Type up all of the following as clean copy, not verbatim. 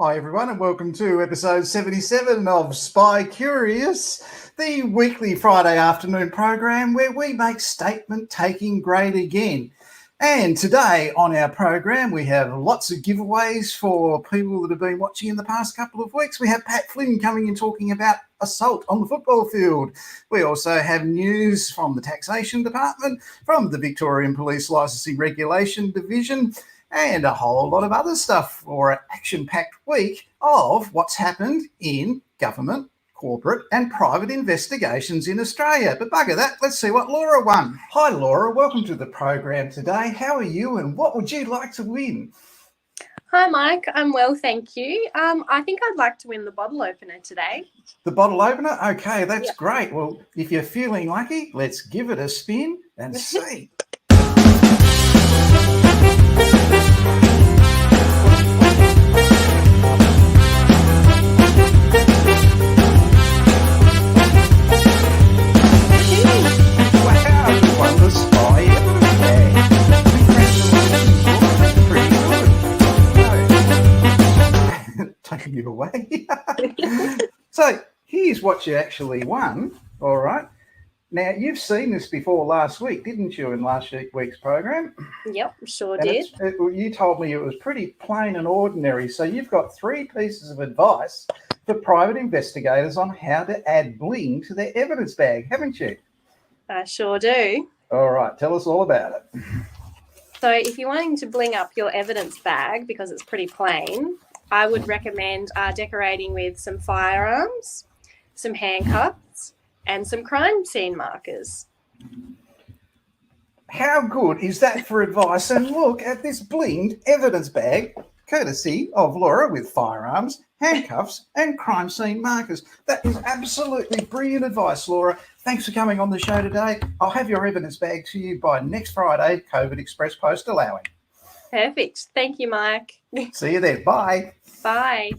Hi everyone and welcome to episode 77 of SpyCurious, the weekly Friday afternoon program where we make statement taking great again. And today on our program we have lots of giveaways for people that have been watching in the past couple of weeks. We have Pat Flynn coming in talking about assault on the football field. We also have news from the Taxation Department, from the Victorian Police Licensing Regulation Division, and a whole lot of other stuff for an action-packed week of what's happened in government, corporate and private investigations in Australia. But bugger that, let's see what Laura won. Hi Laura, welcome to the program today. How are you and what would you like to win? Hi Mike, I'm well, thank you. I think I'd like to win the bottle opener today. The bottle opener? Okay, that's great. Well, if you're feeling lucky, let's give it a spin and see. Taking you away. So here's what you actually won. All right. Now you've seen this before last week, didn't you, in last week's program? Yep, sure did. You told me it was pretty plain and ordinary. So you've got 3 pieces of advice for private investigators on how to add bling to their evidence bag, haven't you? I sure do. All right, tell us all about it. So if you're wanting to bling up your evidence bag because it's pretty plain, I would recommend decorating with some firearms, some handcuffs, and some crime scene markers. How good is that for advice? And look at this blinged evidence bag, courtesy of Laura, with firearms, handcuffs, and crime scene markers. That is absolutely brilliant advice, Laura. Thanks for coming on the show today. I'll have your evidence bag to you by next Friday, COVID Express post allowing. Perfect. Thank you, Mike. See you then. Bye. Bye.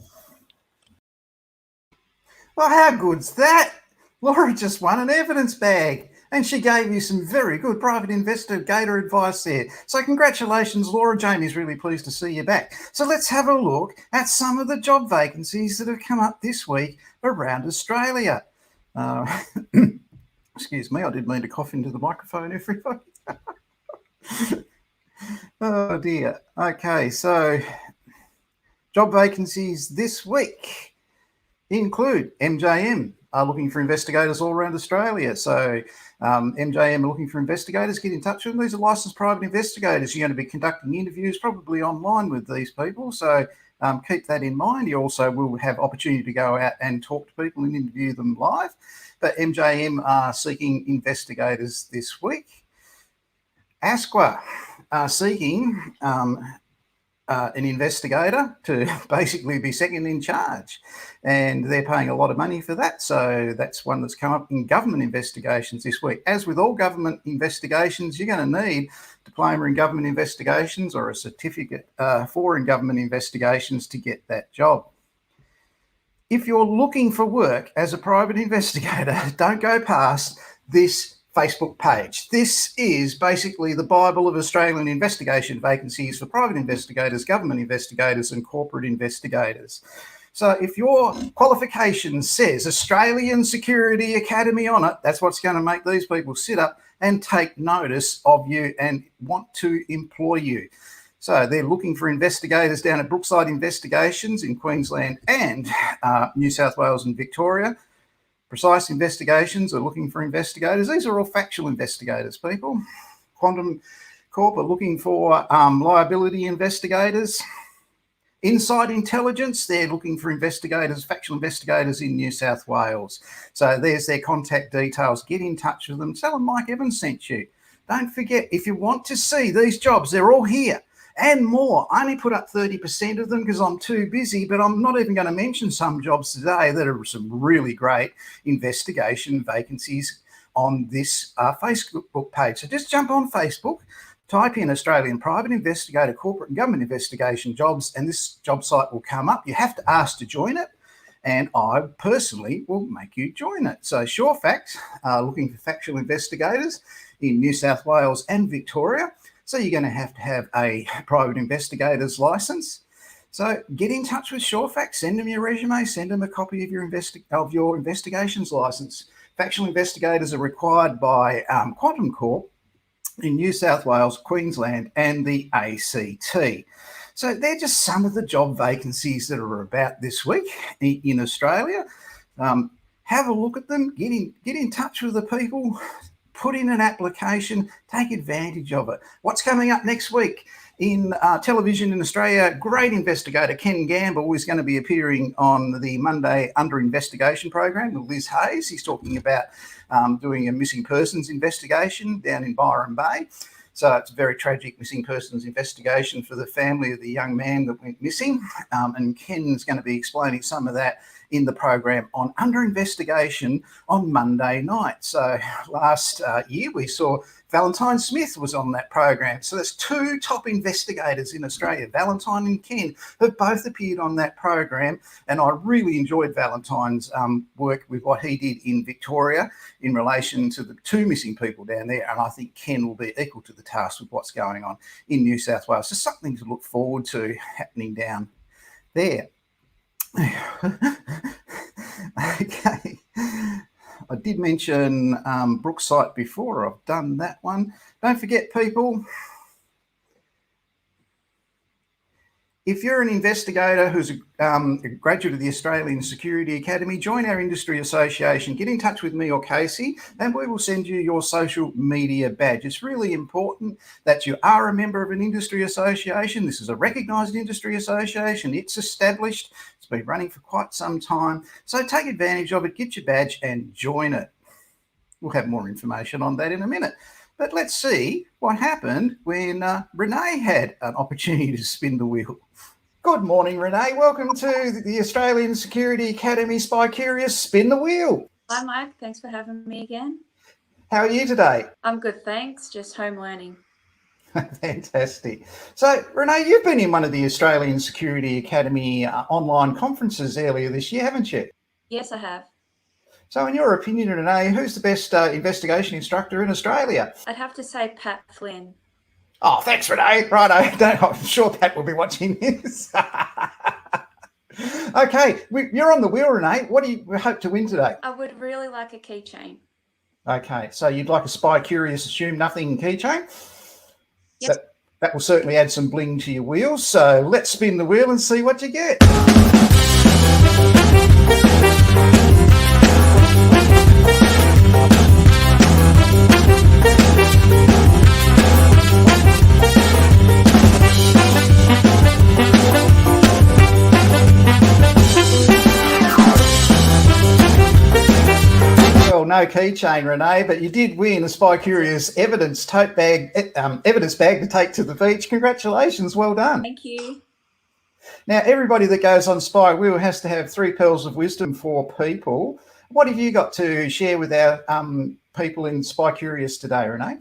Well, how good's that? Laura just won an evidence bag and she gave you some very good private investigator advice there. So congratulations, Laura. Jamie's really pleased to see you back. So let's have a look at some of the job vacancies that have come up this week around Australia. Excuse me, I didn't mean to cough into the microphone, everybody. Oh dear. Okay, so job vacancies this week include MJM are looking for investigators all around Australia. So MJM are looking for investigators. Get in touch with them. These are licensed private investigators. You're going to be conducting interviews probably online with these people. So keep that in mind. You also will have opportunity to go out and talk to people and interview them live. But MJM are seeking investigators this week. ASQA are seeking an investigator to basically be second in charge, and they're paying a lot of money for that. So that's one that's come up in government investigations this week. As with all government investigations, you're going to need a diploma in government investigations or a certificate for in government investigations to get that job. If you're looking for work as a private investigator, don't go past this Facebook page. This is basically the Bible of Australian investigation vacancies for private investigators, government investigators and corporate investigators. So if your qualification says Australian Security Academy on it, that's what's going to make these people sit up and take notice of you and want to employ you. So they're looking for investigators down at Brookside Investigations in Queensland and New South Wales and Victoria. Precise Investigations are looking for investigators. These are all factual investigators, people. Quantum Corp are looking for liability investigators. Inside Intelligence, they're looking for investigators, factual investigators in New South Wales. So there's their contact details. Get in touch with them. Tell them Mike Evans sent you. Don't forget, if you want to see these jobs, they're all here. And more. I only put up 30% of them because I'm too busy, but I'm not even going to mention some jobs today that are some really great investigation vacancies on this Facebook page. So just jump on Facebook, type in Australian Private Investigator, Corporate and Government Investigation Jobs, and this job site will come up. You have to ask to join it, and I personally will make you join it. So Sure Facts are looking for factual investigators in New South Wales and Victoria. So you're going to have a private investigator's license. So get in touch with Surefact, send them your resume, send them a copy of your investigations license. Factual investigators are required by Quantum Corp in New South Wales, Queensland and the ACT. So they're just some of the job vacancies that are about this week in Australia. Have a look at them, get in touch with the people, put in an application, take advantage of it. What's coming up next week? In television in Australia, great investigator Ken Gamble is going to be appearing on the Monday Under Investigation program with Liz Hayes. He's talking about doing a missing persons investigation down in Byron Bay. So it's a very tragic missing persons investigation for the family of the young man that went missing. And Ken's going to be explaining some of that in the program on Under Investigation on Monday night. So last year we saw Valentine Smith was on that program. So there's two top investigators in Australia, Valentine and Ken, have both appeared on that program. And I really enjoyed Valentine's work with what he did in Victoria in relation to the two missing people down there. And I think Ken will be equal to the task with what's going on in New South Wales. So something to look forward to happening down there. Okay. I did mention Brookside before. I've done that one. Don't forget, people, if you're an investigator who's a graduate of the Australian Security Academy, join our industry association. Get in touch with me or Casey, and we will send you your social media badge. It's really important that you are a member of an industry association. This is a recognised industry association. It's established. It's been running for quite some time. So take advantage of it, get your badge and join it. We'll have more information on that in a minute. But let's see what happened when Renee had an opportunity to spin the wheel. Good morning, Renee. Welcome to the Australian Security Academy SpyCurious Spin the Wheel. Hi, Mike. Thanks for having me again. How are you today? I'm good, thanks. Just home learning. Fantastic. So, Renee, you've been in one of the Australian Security Academy online conferences earlier this year, haven't you? Yes, I have. So, in your opinion, Renee, who's the best investigation instructor in Australia? I'd have to say Pat Flynn. Oh, thanks, Renee. Righto. I'm sure Pat will be watching this. Okay, you're on the wheel, Renee. What do you hope to win today? I would really like a keychain. Okay, so you'd like a SpyCurious Assume Nothing keychain? Yep. That will certainly add some bling to your wheels. So let's spin the wheel and see what you get. No keychain, Renee, but you did win a SpyCurious evidence bag to take to the beach. Congratulations, well done. Thank you. Now, everybody that goes on Spy Wheel has to have 3 pearls of wisdom for people. What have you got to share with our people in SpyCurious today, Renee?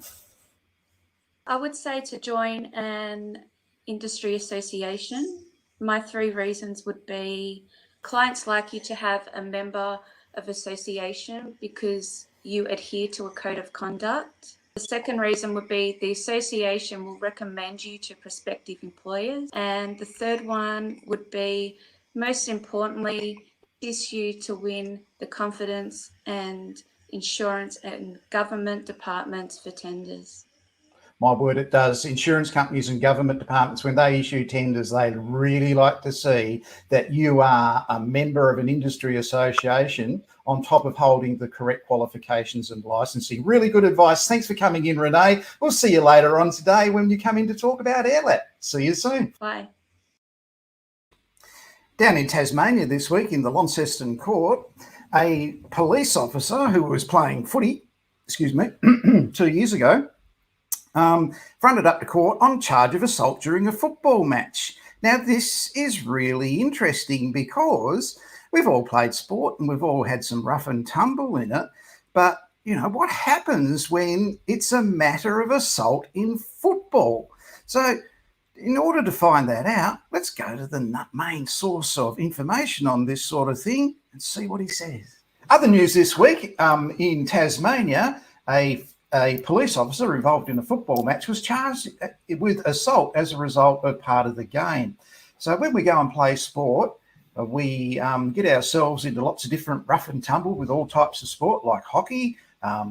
I would say to join an industry association. My 3 reasons would be clients like you to have a member of association because you adhere to a code of conduct. The second reason would be the association will recommend you to prospective employers. And the third one would be, most importantly, assist you to win the confidence and insurance and government departments for tenders. My word, it does. Insurance companies and government departments, when they issue tenders, they really like to see that you are a member of an industry association on top of holding the correct qualifications and licensing. Really good advice. Thanks for coming in, Renee. We'll see you later on today when you come in to talk about AIRLAP. See you soon. Bye. Down in Tasmania this week in the Launceston Court, a police officer who was playing footy, 2 years ago, fronted up to court on charge of assault during a football match. Now, this is really interesting because we've all played sport and we've all had some rough and tumble in it. But, you know, what happens when it's a matter of assault in football? So in order to find that out, let's go to the main source of information on this sort of thing and see what he says. Other news this week, in Tasmania, a police officer involved in a football match was charged with assault as a result of part of the game. So when we go and play sport, we get ourselves into lots of different rough and tumble with all types of sport like hockey,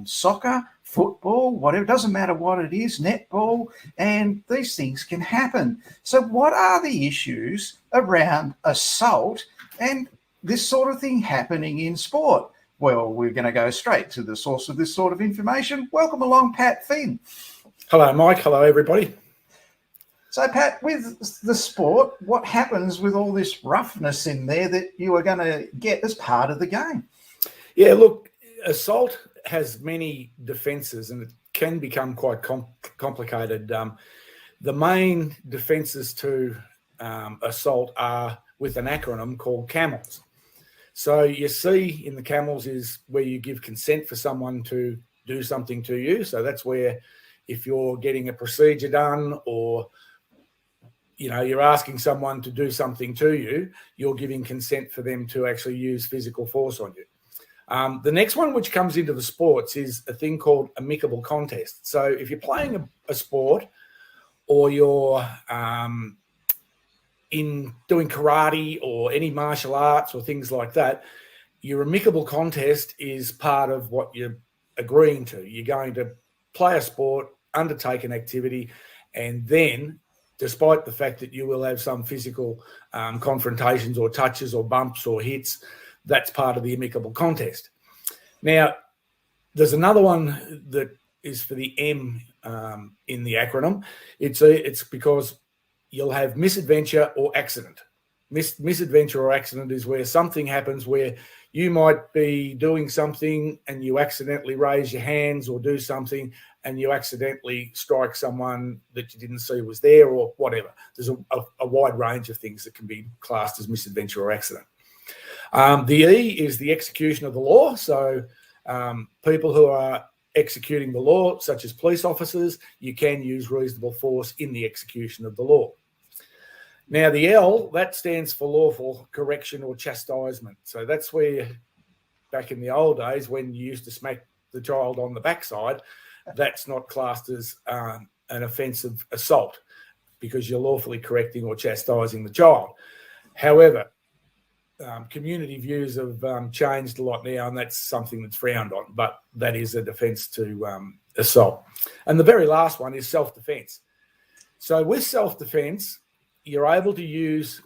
soccer, football, whatever, doesn't matter what it is, netball, and these things can happen. So what are the issues around assault and this sort of thing happening in sport? Well, we're going to go straight to the source of this sort of information. Welcome along, Pat Flynn. Hello, Mike. Hello, everybody. So, Pat, with the sport, what happens with all this roughness in there that you are going to get as part of the game? Yeah, look, assault has many defences and it can become quite complicated. The main defences to assault are with an acronym called CAMELS. So you see in the CAMELS is where you give consent for someone to do something to you. So that's where if you're getting a procedure done or you're asking someone to do something to you, you're giving consent for them to actually use physical force on you. The next one, which comes into the sports, is a thing called amicable contest. So if you're playing a sport or you're in doing karate or any martial arts or things like that, your amicable contest is part of what you're agreeing to. You're going to play a sport, undertake an activity, and then, despite the fact that you will have some physical confrontations or touches or bumps or hits, that's part of the amicable contest. Now, there's another one that is for the M in the acronym. It's because you'll have misadventure or accident. Misadventure or accident is where something happens where you might be doing something and you accidentally raise your hands or do something and you accidentally strike someone that you didn't see was there or whatever. There's a wide range of things that can be classed as misadventure or accident. The E is the execution of the law. So people who are executing the law, such as police officers, you can use reasonable force in the execution of the law. Now, the L, that stands for lawful correction or chastisement. So that's where, back in the old days, when you used to smack the child on the backside, that's not classed as an offensive assault because you're lawfully correcting or chastising the child. However, community views have changed a lot now, and that's something that's frowned on, but that is a defence to assault. And the very last one is self-defence. So with self-defence, you're able to use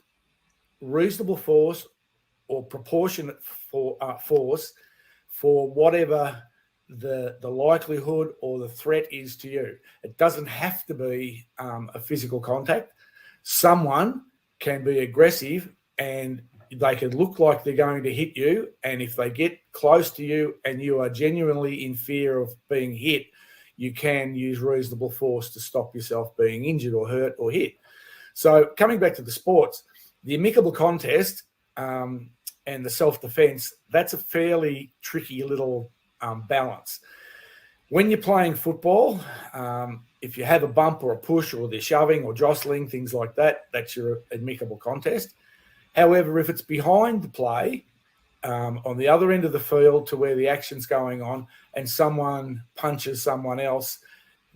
reasonable force or proportionate force for whatever the likelihood or the threat is to you. It doesn't have to be a physical contact. Someone can be aggressive and they can look like they're going to hit you, and if they get close to you and you are genuinely in fear of being hit, you can use reasonable force to stop yourself being injured or hurt or hit. So coming back to the sports, the amicable contest and the self-defense, that's a fairly tricky little balance. When you're playing football, if you have a bump or a push or they're shoving or jostling, things like that, that's your amicable contest. However, if it's behind the play, on the other end of the field to where the action's going on and someone punches someone else,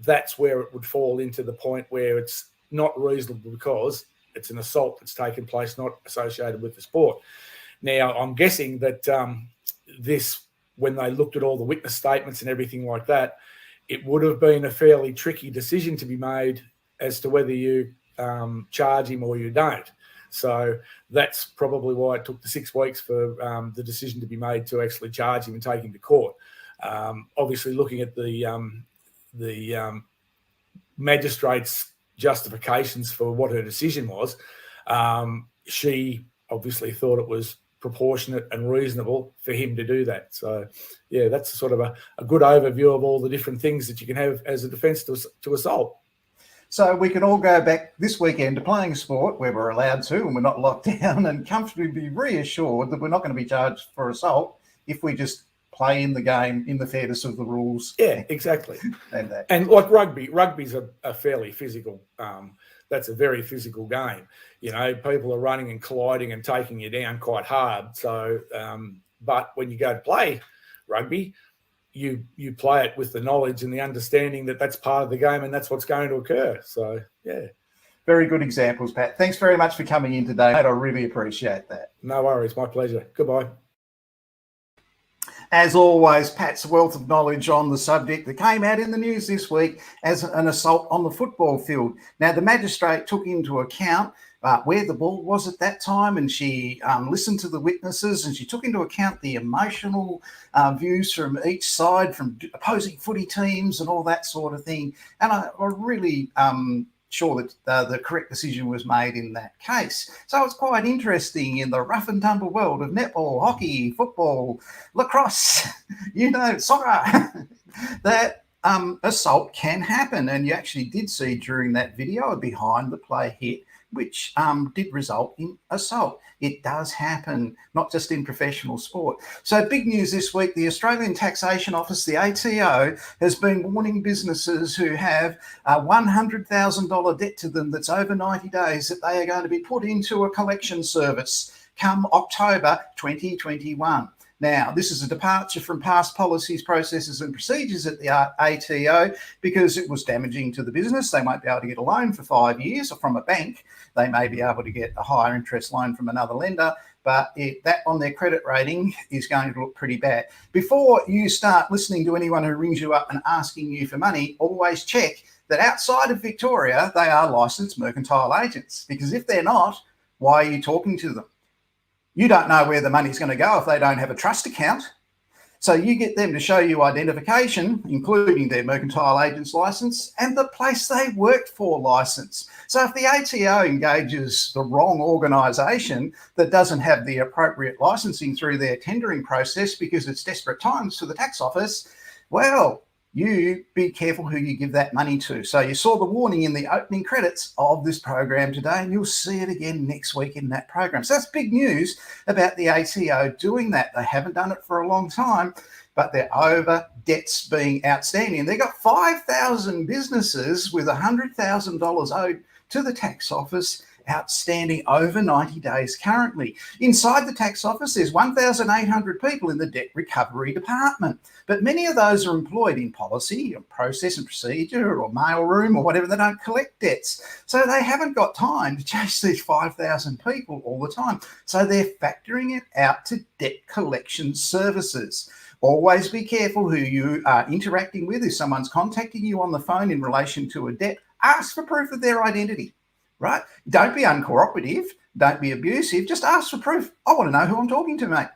that's where it would fall into the point where it's not reasonable because it's an assault that's taken place, not associated with the sport. Now, I'm guessing that this, when they looked at all the witness statements and everything like that, it would have been a fairly tricky decision to be made as to whether you charge him or you don't. So that's probably why it took the 6 weeks for the decision to be made to actually charge him and take him to court. Obviously, looking at the magistrate's justifications for what her decision was, she obviously thought it was proportionate and reasonable for him to do that. So, yeah, that's sort of a good overview of all the different things that you can have as a defence to assault. So we can all go back this weekend to playing sport where we're allowed to and we're not locked down and comfortably be reassured that we're not going to be charged for assault if we just play in the game in the fairness of the rules. Yeah, exactly. And like rugby's a fairly physical, that's a very physical game. You know, people are running and colliding and taking you down quite hard. So, but when you go to play rugby, you play it with the knowledge and the understanding that that's part of the game and that's what's going to occur. So, yeah. Very good examples, Pat. Thanks very much for coming in today, mate. I really appreciate that. No worries. My pleasure. Goodbye. As always, Pat's wealth of knowledge on the subject that came out in the news this week as an assault on the football field. Now, the magistrate took into account where the ball was at that time, and she listened to the witnesses, and she took into account the emotional views from each side, from opposing footy teams and all that sort of thing. And I really sure that the correct decision was made in that case. So it's quite interesting in the rough and tumble world of netball, hockey, football, lacrosse, soccer, that assault can happen. And you actually did see during that video a behind the play hit, which did result in assault. It does happen, not just in professional sport. So big news this week, the Australian Taxation Office, the ATO, has been warning businesses who have a $100,000 debt to them that's over 90 days that they are going to be put into a collection service come October 2021. Now, this is a departure from past policies, processes and procedures at the ATO because it was damaging to the business. They won't be able to get a loan for 5 years or from a bank. They may be able to get a higher interest loan from another lender, but that on their credit rating is going to look pretty bad. Before you start listening to anyone who rings you up and asking you for money, always check that outside of Victoria, they are licensed mercantile agents, because if they're not, why are you talking to them? You don't know where the money's going to go if they don't have a trust account. So you get them to show you identification, including their mercantile agent's license and the place they worked for license. So if the ATO engages the wrong organisation that doesn't have the appropriate licensing through their tendering process because it's desperate times for the tax office, well, you be careful who you give that money to. So you saw the warning in the opening credits of this program today, and you'll see it again next week in that program. So that's big news about the ATO doing that. They haven't done it for a long time, but they're over debts being outstanding. They've got 5,000 businesses with $100,000 owed to the tax office outstanding over 90 days currently. Inside the tax office, there's 1,800 people in the debt recovery department, but many of those are employed in policy or process and procedure or mailroom or whatever. They don't collect debts. So they haven't got time to chase these 5,000 people all the time. So they're factoring it out to debt collection services. Always be careful who you are interacting with. If someone's contacting you on the phone in relation to a debt, ask for proof of their identity. Right? Don't be uncooperative. Don't be abusive. Just ask for proof. I want to know who I'm talking to, mate.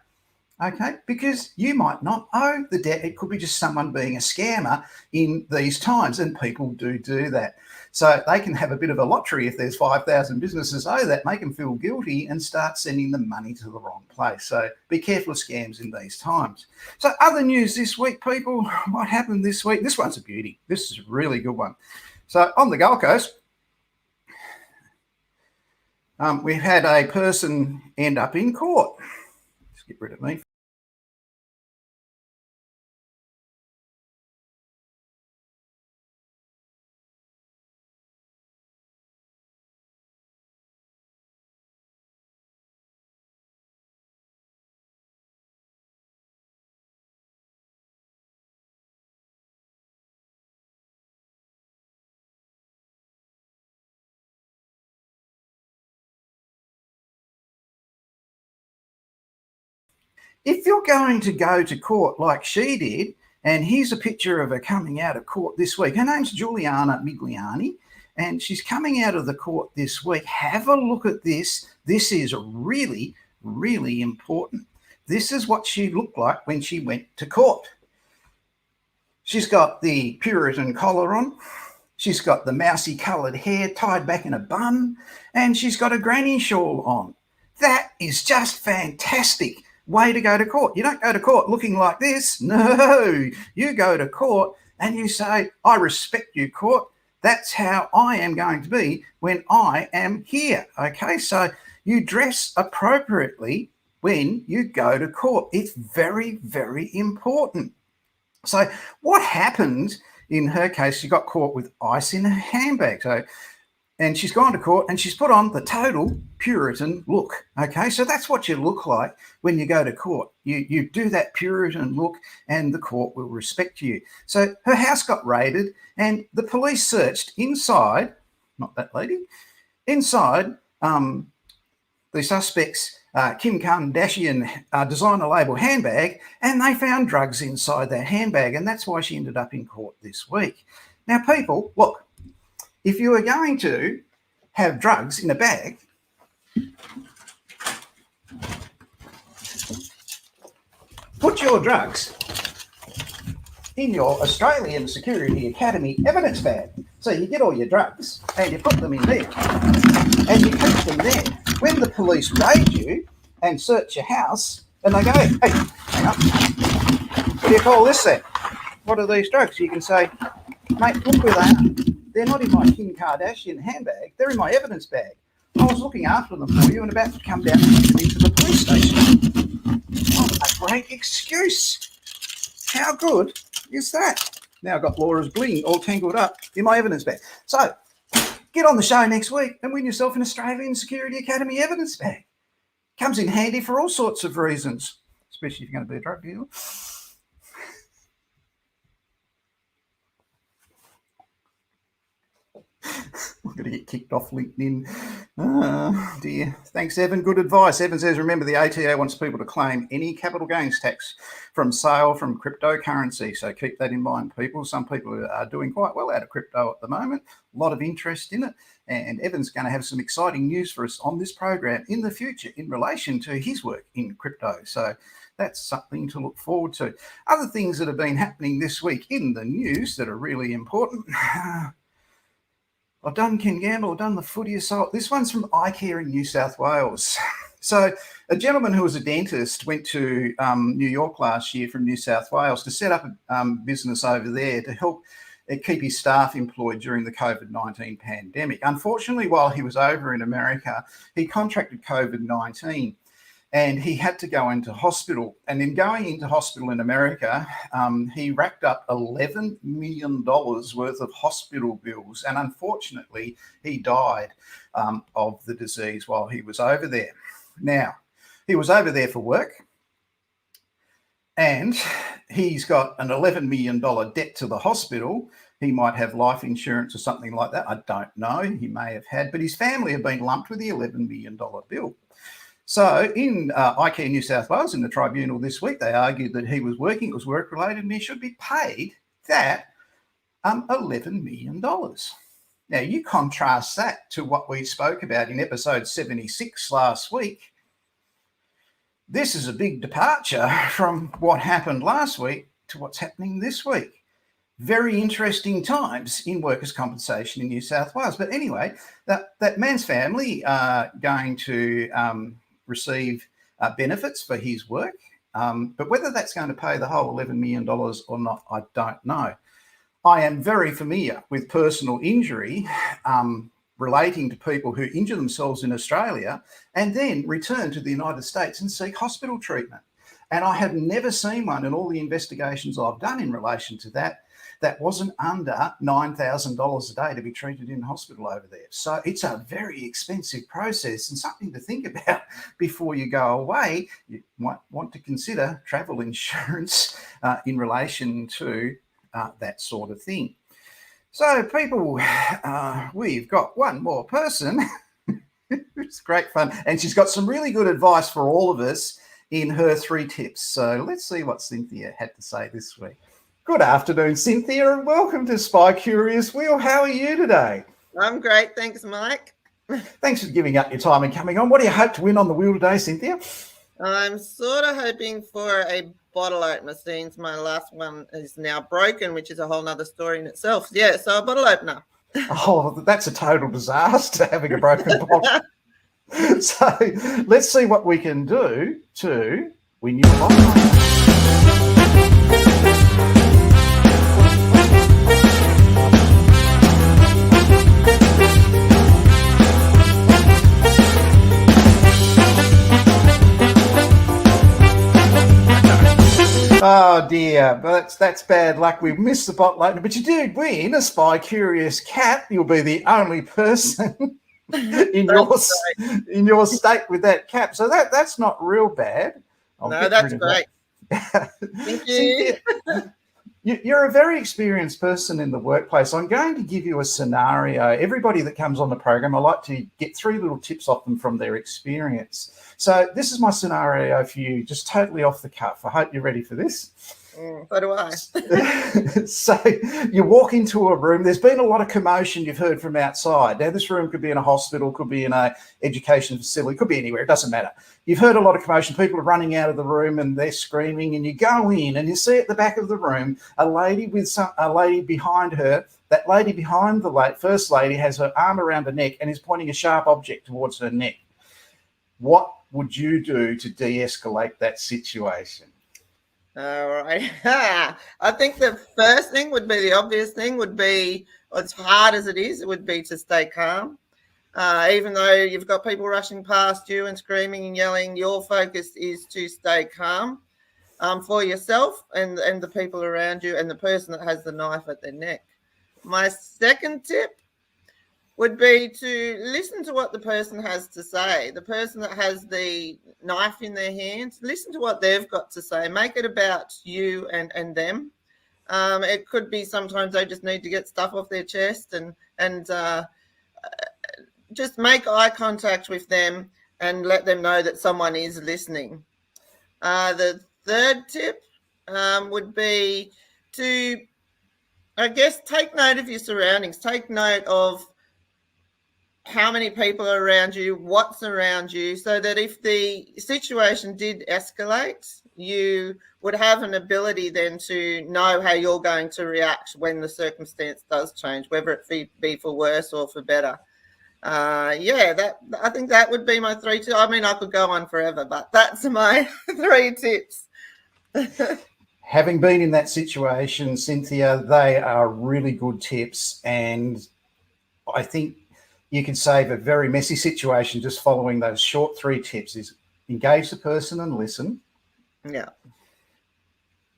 Okay? Because you might not owe the debt. It could be just someone being a scammer in these times, and people do that. So they can have a bit of a lottery if there's 5,000 businesses owe that, make them feel guilty and start sending the money to the wrong place. So be careful of scams in these times. So other news this week, people. What happened this week? This one's a beauty. This is a really good one. So on the Gold Coast, we've had a person end up in court. Let's get rid of me. If you're going to go to court like she did, and here's a picture of her coming out of court this week. Her name's Giuliana Migliani, and she's coming out of the court this week. Have a look at this. This is really, really important. This is what she looked like when she went to court. She's got the Puritan collar on. She's got the mousy coloured hair tied back in a bun, and she's got a granny shawl on. That is just fantastic. Way to go to court. You don't go to court looking like this. No, you go to court and you say, I respect you, court. That's how I am going to be when I am here. Okay, so you dress appropriately when you go to court. It's very, very important. So what happened in her case, she got caught with ice in her handbag. And she's gone to court and she's put on the total Puritan look. Okay, so that's what you look like when you go to court. You do that Puritan look and the court will respect you. So her house got raided and the police searched inside, not that lady, Inside, the suspects, Kim Kardashian designer label handbag, and they found drugs inside that handbag, and that's why she ended up in court this week. Now, people, look, if you are going to have drugs in a bag, put your drugs in your Australian Security Academy evidence bag. So you get all your drugs and you put them in there and you keep them there. When the police raid you and search your house and they go, hey, hang on, what do you call this then? What are these drugs? You can say, mate, look where they are. They're not in my Kim Kardashian handbag. They're in my evidence bag. I was looking after them for you and about to come down and put them into the police station. What a great excuse. How good is that? Now I've got Laura's bling all tangled up in my evidence bag. So get on the show next week and win yourself an Australian Security Academy evidence bag. Comes in handy for all sorts of reasons, especially if you're going to be a drug dealer. We're going to get kicked off LinkedIn. Oh, dear. Thanks, Evan. Good advice. Evan says, remember, the ATO wants people to claim any capital gains tax from sale from cryptocurrency. So keep that in mind, people. Some people are doing quite well out of crypto at the moment. A lot of interest in it. And Evan's going to have some exciting news for us on this program in the future in relation to his work in crypto. So that's something to look forward to. Other things that have been happening this week in the news that are really important. I've done Ken Gamble, I've done the footy assault. This one's from iCare in New South Wales. So a gentleman who was a dentist went to New York last year from New South Wales to set up a business over there to help keep his staff employed during the Covid-19 pandemic. Unfortunately, while he was over in America, he contracted Covid-19 and he had to go into hospital. And in going into hospital in America, he racked up $11 million worth of hospital bills. And unfortunately, he died of the disease while he was over there. Now, he was over there for work and he's got an $11 million debt to the hospital. He might have life insurance or something like that. I don't know. He may have had, but his family have been lumped with the $11 million bill. So in iCare New South Wales, in the tribunal this week, they argued that he was working, it was work-related, and he should be paid that $11 million. Now, you contrast that to what we spoke about in episode 76 last week. This is a big departure from what happened last week to what's happening this week. Very interesting times in workers' compensation in New South Wales. But anyway, that man's family are going to receive benefits for his work. But whether that's going to pay the whole $11 million or not, I don't know. I am very familiar with personal injury relating to people who injure themselves in Australia and then return to the United States and seek hospital treatment. And I have never seen one in all the investigations I've done in relation to that wasn't under $9,000 a day to be treated in hospital over there. So it's a very expensive process and something to think about before you go away. You might want to consider travel insurance in relation to that sort of thing. So people, we've got one more person. It's great fun. And she's got some really good advice for all of us in her 3 tips. So let's see what Cynthia had to say this week. Good afternoon, Cynthia, and welcome to SpyCurious Wheel. How are you today? I'm great. Thanks, Mike. Thanks for giving up your time and coming on. What do you hope to win on the wheel today, Cynthia? I'm sort of hoping for a bottle opener, since my last one is now broken, which is a whole nother story in itself. Yeah, so a bottle opener. Oh, that's a total disaster, having a broken bottle. So let's see what we can do to win your bottle opener. Oh dear, but that's bad luck. We've missed the bottle opener, but you did win a SpyCurious cap. You'll be the only person in your state with that cap. So that's not real bad. No, that's great. Thank you. You're a very experienced person in the workplace. I'm going to give you a scenario. Everybody that comes on the program, I like to get 3 little tips off them from their experience. So this is my scenario for you, just totally off the cuff. I hope you're ready for this. So do I. So you walk into a room. There's been a lot of commotion you've heard from outside. Now, this room could be in a hospital, could be in an education facility, could be anywhere. It doesn't matter. You've heard a lot of commotion. People are running out of the room and they're screaming, and you go in and you see at the back of the room a lady with a lady behind her. That lady behind the first lady has her arm around her neck and is pointing a sharp object towards her neck. What would you do to de-escalate that situation? All right. I think the first thing would be, the obvious thing would be, as hard as it is, it would be to stay calm. Even though you've got people rushing past you and screaming and yelling, your focus is to stay calm for yourself and the people around you and the person that has the knife at their neck. My second tip would be to listen to what the person has to say. The person that has the knife in their hands, listen to what they've got to say. Make it about you and them. It could be sometimes they just need to get stuff off their chest and just make eye contact with them and let them know that someone is listening. The third tip would be to, I guess, take note of your surroundings. Take note of how many people are around you, what's around you, so that if the situation did escalate, you would have an ability then to know how you're going to react when the circumstance does change, whether it be for worse or for better. I think that would be my 3 tips. I mean, I could go on forever, but that's my 3 tips. Having been in that situation, Cynthia, they are really good tips, and I think you can save a very messy situation just following those short 3 tips. Is engage the person and listen. Yeah.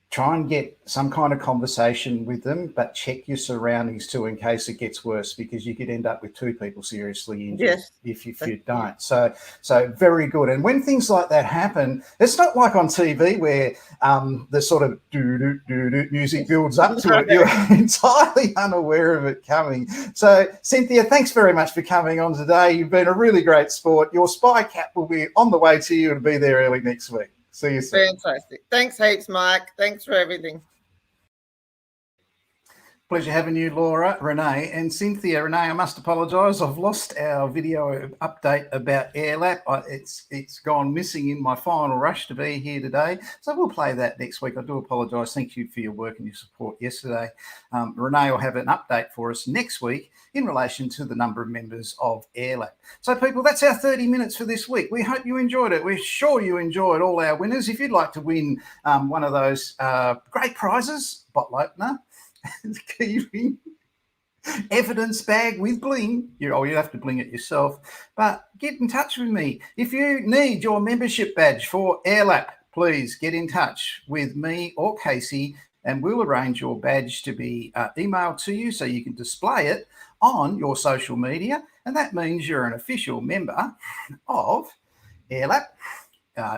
Try and get some kind of conversation with them, but check your surroundings too in case it gets worse, because you could end up with 2 people seriously injured if you don't. So very good. And when things like that happen, it's not like on TV where the sort of do-do-do-do music builds up to it. You're entirely unaware of it coming. So, Cynthia, thanks very much for coming on today. You've been a really great sport. Your spy cap will be on the way to you and be there early next week. See you soon. Fantastic. Thanks heaps, Mike. Thanks for everything. Pleasure having you, Laura, Renee, and Cynthia. Renee, I must apologise. I've lost our video update about AIRLAP. It's gone missing in my final rush to be here today. So we'll play that next week. I do apologise. Thank you for your work and your support yesterday. Renee will have an update for us next week in relation to the number of members of AIRLAP. So, people, that's our 30 minutes for this week. We hope you enjoyed it. We're sure you enjoyed all our winners. If you'd like to win one of those great prizes, bottle opener, keyring, evidence bag with bling. You have to bling it yourself, but get in touch with me. If you need your membership badge for AIRLAP, please get in touch with me or Casey, and we'll arrange your badge to be emailed to you so you can display it on your social media, and that means you're an official member of AIRLAP.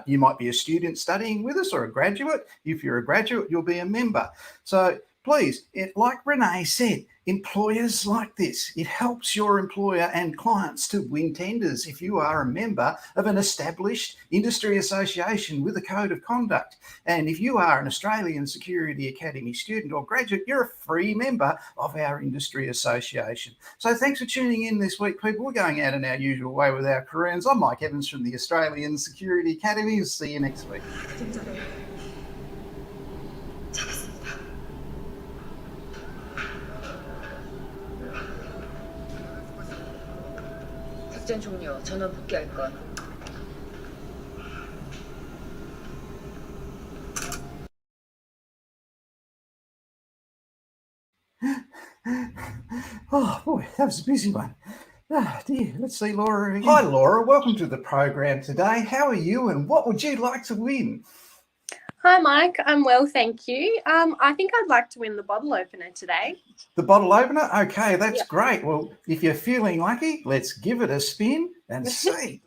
You might be a student studying with us or a graduate. If you're a graduate, you'll be a member. So please, like Renee said, employers like this, it helps your employer and clients to win tenders if you are a member of an established industry association with a code of conduct. And if you are an Australian Security Academy student or graduate, you're a free member of our industry association. So thanks for tuning in this week, people. We're going out in our usual way with our careers. I'm Mike Evans from the Australian Security Academy. We'll see you next week. 작전 종료. 전원 복귀할 것. Oh boy, that was a busy one. Ah, dear. Let's see Laura again. Hi, Laura. Welcome to the program today. How are you, and what would you like to win? Hi, Mike. I'm well, thank you. I think I'd like to win the bottle opener today. The bottle opener? Okay, that's great. Well, if you're feeling lucky, let's give it a spin and see.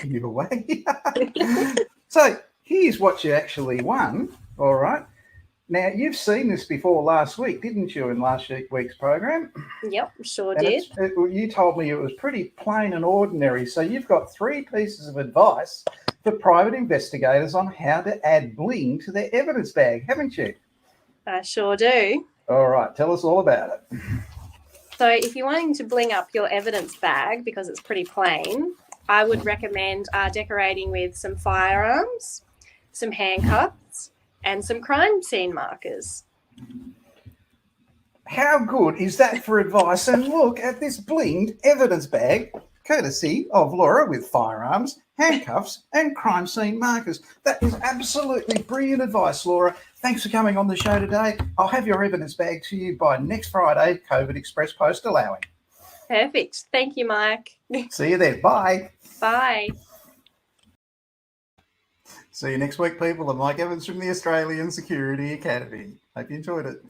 giving you away. So here's what you actually won. All right. Now, you've seen this before last week, didn't you, in last week's program? Yep, sure And did. you told me it was pretty plain and ordinary. So you've got 3 pieces of advice for private investigators on how to add bling to their evidence bag, haven't you? I sure do. All right, tell us all about it. So if you're wanting to bling up your evidence bag because it's pretty plain, I would recommend decorating with some firearms, some handcuffs, and some crime scene markers. How good is that for advice? And look at this blinged evidence bag, courtesy of Laura, with firearms, handcuffs, and crime scene markers. That is absolutely brilliant advice, Laura. Thanks for coming on the show today. I'll have your evidence bag to you by next Friday, COVID Express post allowing. Perfect. Thank you, Mike. See you then. Bye. Bye. See you next week, people. I'm Mike Evans from the Australian Security Academy. Hope you enjoyed it.